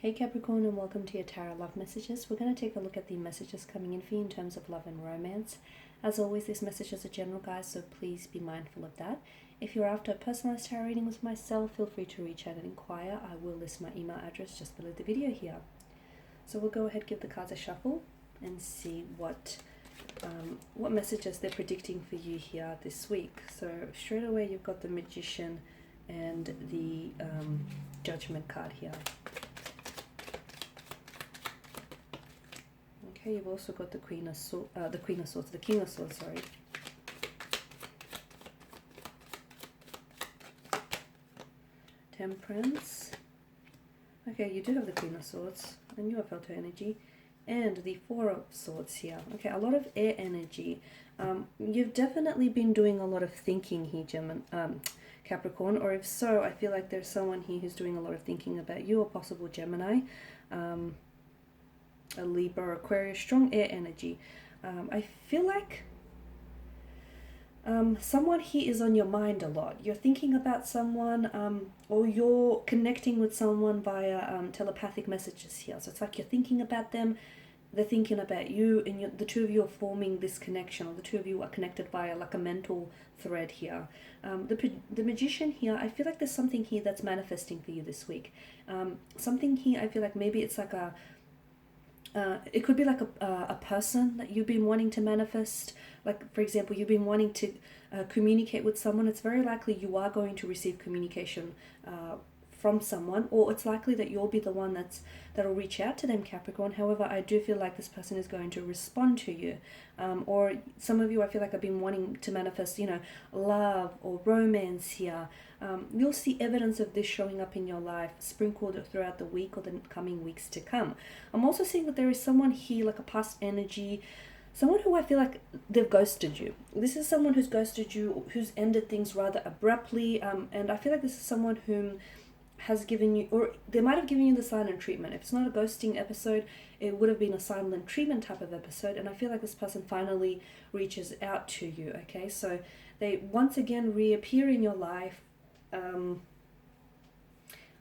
Hey Capricorn, and welcome to your Tarot Love Messages. We're going to take a look at the messages coming in for you in terms of love and romance. As always, this message is a general guide, so please be mindful of that. If you're after a personalized tarot reading with myself, feel free to reach out and inquire. I will list my email address just below the video here. So we'll go ahead, give the cards a shuffle, and see what messages they're predicting for you here this week. So straight away, you've got the Magician and the Judgment card here. Okay, you've also got the King of Swords, sorry. Temperance. Okay, you do have the Queen of Swords, and you have felt her energy. And the Four of Swords here. Okay, a lot of air energy. You've definitely been doing a lot of thinking here, Capricorn, or if so, I feel like there's someone here who's doing a lot of thinking about you, or possible Gemini. A Libra or Aquarius, strong air energy. I feel like someone here is on your mind a lot. You're thinking about someone, or you're connecting with someone via telepathic messages here. So it's like you're thinking about them, they're thinking about you, and the two of you are forming this connection, or the two of you are connected via like a mental thread here. The Magician here, I feel like there's something here that's manifesting for you this week. Something here, I feel like maybe it's like it could be like a person that you've been wanting to manifest. Like, for example, you've been wanting to communicate with someone. It's very likely you are going to receive communication from someone, or it's likely that you'll be the one that'll reach out to them, Capricorn. However, I do feel like this person is going to respond to you. Or some of you, I feel like, have been wanting to manifest, love or romance here. You'll see evidence of this showing up in your life, sprinkled throughout the week or the coming weeks to come. I'm also seeing that there is someone here, like a past energy, someone who I feel like they've ghosted you. This is someone who's ghosted you, who's ended things rather abruptly, and I feel like this is someone whom has given you, or they might have given you the silent treatment. If it's not a ghosting episode, it would have been a silent treatment type of episode, and I feel like this person finally reaches out to you, okay? So they once again reappear in your life. I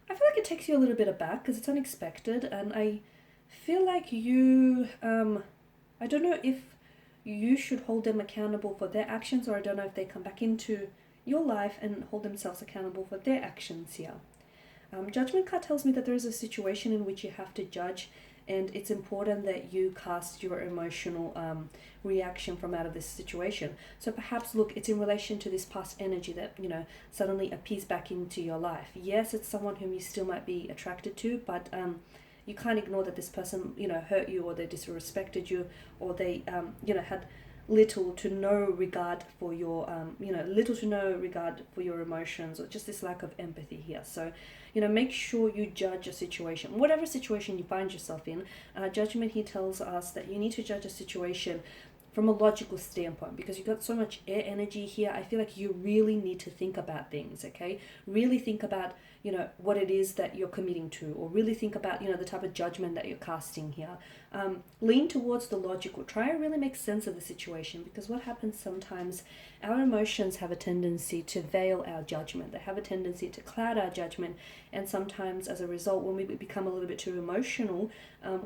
feel like it takes you a little bit aback because it's unexpected, and I feel like you, I don't know if you should hold them accountable for their actions, or I don't know if they come back into your life and hold themselves accountable for their actions here. Judgment card tells me that there is a situation in which you have to judge, and it's important that you cast your emotional reaction from out of this situation. So perhaps, look, it's in relation to this past energy that, suddenly appears back into your life. Yes, it's someone whom you still might be attracted to, but you can't ignore that this person, hurt you, or they disrespected you, or they, had little to no regard for your, emotions, or just this lack of empathy here. So, make sure you judge a situation. Whatever situation you find yourself in, judgment here tells us that you need to judge a situation from a logical standpoint, because you've got so much air energy here. I feel like you really need to think about things, okay? Really think about, what it is that you're committing to, or really think about, the type of judgment that you're casting here. Lean towards the logical. Try and really make sense of the situation, because what happens sometimes, our emotions have a tendency to veil our judgment. They have a tendency to cloud our judgment, and sometimes as a result, when we become a little bit too emotional,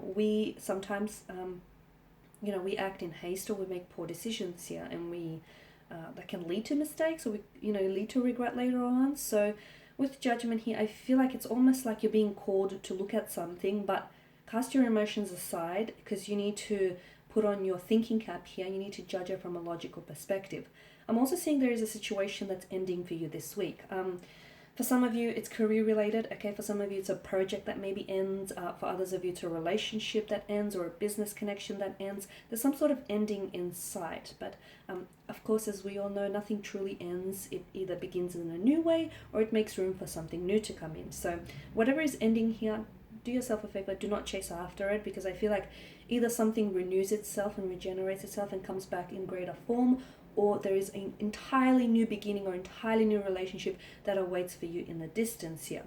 we sometimes we act in haste, or we make poor decisions here, and that can lead to mistakes, or lead to regret later on. So with judgment here, I feel like it's almost like you're being called to look at something, but cast your emotions aside, because you need to put on your thinking cap here. You need to judge it from a logical perspective. I'm also seeing there is a situation that's ending for you this week. For some of you, it's career related, okay? For some of you, it's a project that maybe ends. For others of you, it's a relationship that ends, or a business connection that ends. There's some sort of ending in sight. But of course, as we all know, nothing truly ends. It either begins in a new way, or it makes room for something new to come in. So whatever is ending here, do yourself a favor, do not chase after it, because I feel like either something renews itself and regenerates itself and comes back in greater form, or there is an entirely new beginning or entirely new relationship that awaits for you in the distance here.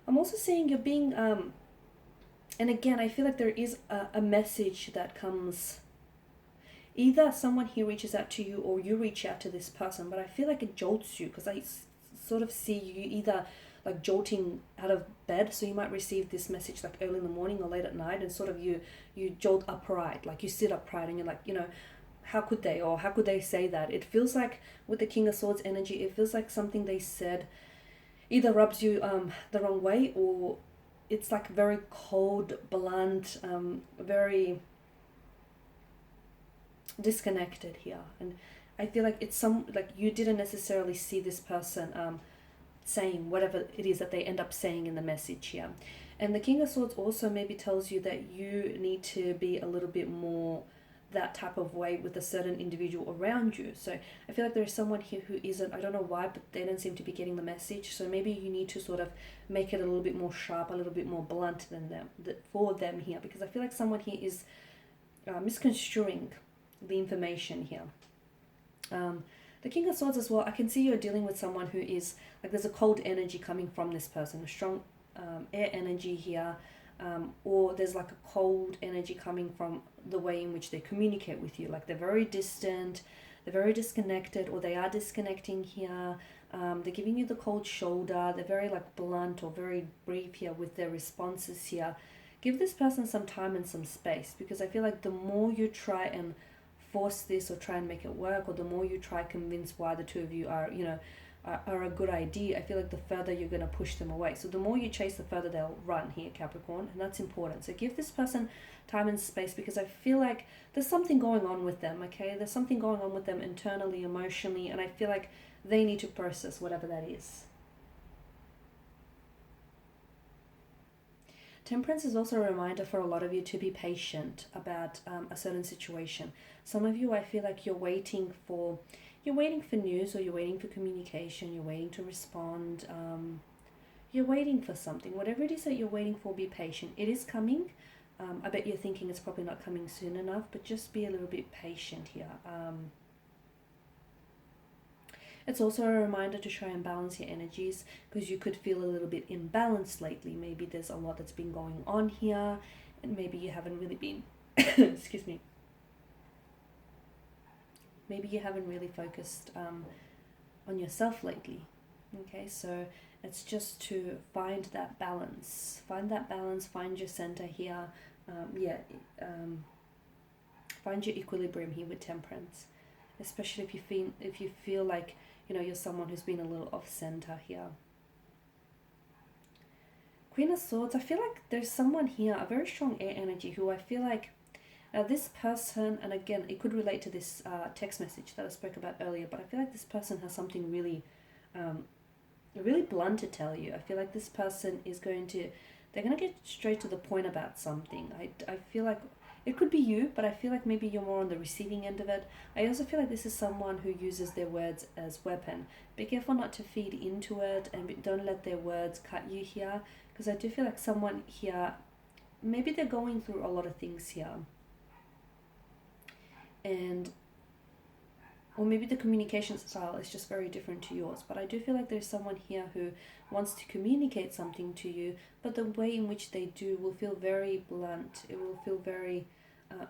I'm also seeing you're being, and again, I feel like there is a message that comes, either someone here reaches out to you, or you reach out to this person, but I feel like it jolts you, because I sort of see you either like jolting out of bed. So you might receive this message like early in the morning or late at night, and sort of you jolt upright, like you sit upright, and you're like, you know, how could they, or how could they say that? It feels like with the King of Swords energy, it feels like something they said either rubs you the wrong way, or it's like very cold, blunt, very disconnected here. And I feel like it's like you didn't necessarily see this person saying whatever it is that they end up saying in the message here. And the King of Swords also maybe tells you that you need to be a little bit more that type of way with a certain individual around you. So I feel like there's someone here who isn't, I don't know why, but they don't seem to be getting the message. So maybe you need to sort of make it a little bit more sharp, a little bit more blunt than them, for them here, because I feel like someone here is misconstruing the information here. The King of Swords as well, I can see you're dealing with someone who is, like there's a cold energy coming from this person, a strong air energy here, or there's like a cold energy coming from the way in which they communicate with you. Like they're very distant, they're very disconnected, or they are disconnecting here. They're giving you the cold shoulder. They're very like blunt or very brief here with their responses here. Give this person some time and some space, because I feel like the more you try and force this or try and make it work, or the more you try convince why the two of you are, you know, are a good idea, I feel like the further you're going to push them away. So the more you chase, the further they'll run here, Capricorn, and that's important. So give this person time and space, because I feel like there's something going on with them, okay? There's something going on with them internally, emotionally, and I feel like they need to process whatever that is. Temperance is also a reminder for a lot of you to be patient about a certain situation. Some of you, I feel like you're waiting for news, or you're waiting for communication, you're waiting to respond, you're waiting for something. Whatever it is that you're waiting for, be patient. It is coming. I bet you're thinking it's probably not coming soon enough, but just be a little bit patient here. It's also a reminder to try and balance your energies, because you could feel a little bit imbalanced lately. Maybe there's a lot that's been going on here, and maybe you haven't really been, excuse me, maybe you haven't really focused on yourself lately. Okay, so it's just to find that balance, find your center here. Find your equilibrium here with Temperance, especially if you feel like, you know, you're someone who's been a little off center here. Queen of Swords, I feel like there's someone here, a very strong air energy, who I feel like this person, and again, it could relate to this text message that I spoke about earlier, but I feel like this person has something really, really blunt to tell you. I feel like this person is they're going to get straight to the point about something. I feel like it could be you, but I feel like maybe you're more on the receiving end of it. I also feel like this is someone who uses their words as weapon. Be careful not to feed into it, and don't let their words cut you here, because I do feel like someone here, maybe they're going through a lot of things here, or maybe the communication style is just very different to yours. But I do feel like there's someone here who wants to communicate something to you, but the way in which they do will feel very blunt. It will feel very,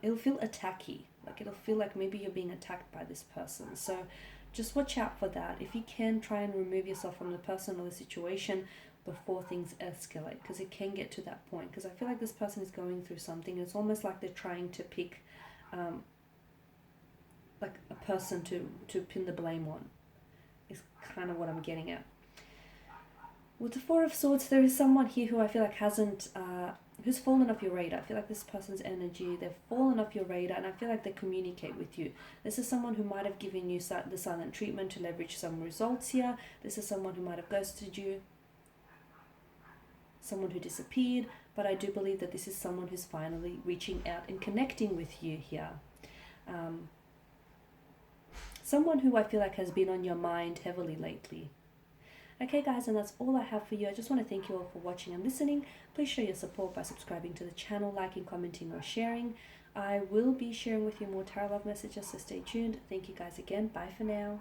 it'll feel attacky. Like it'll feel like maybe you're being attacked by this person. So just watch out for that. If you can, try and remove yourself from the person or the situation before things escalate, because it can get to that point. Because I feel like this person is going through something. It's almost like they're trying to pick like a person to pin the blame on, is kind of what I'm getting at. With the Four of Swords, there is someone here who I feel like who's fallen off your radar. I feel like this person's energy, they've fallen off your radar, and I feel like they communicate with you. This is someone who might have given you the silent treatment to leverage some results here. This is someone who might have ghosted you, someone who disappeared, but I do believe that this is someone who's finally reaching out and connecting with you here. Someone who I feel like has been on your mind heavily lately. Okay guys, and that's all I have for you. I just want to thank you all for watching and listening. Please show your support by subscribing to the channel, liking, commenting, or sharing. I will be sharing with you more tarot love messages, so stay tuned. Thank you guys again. Bye for now.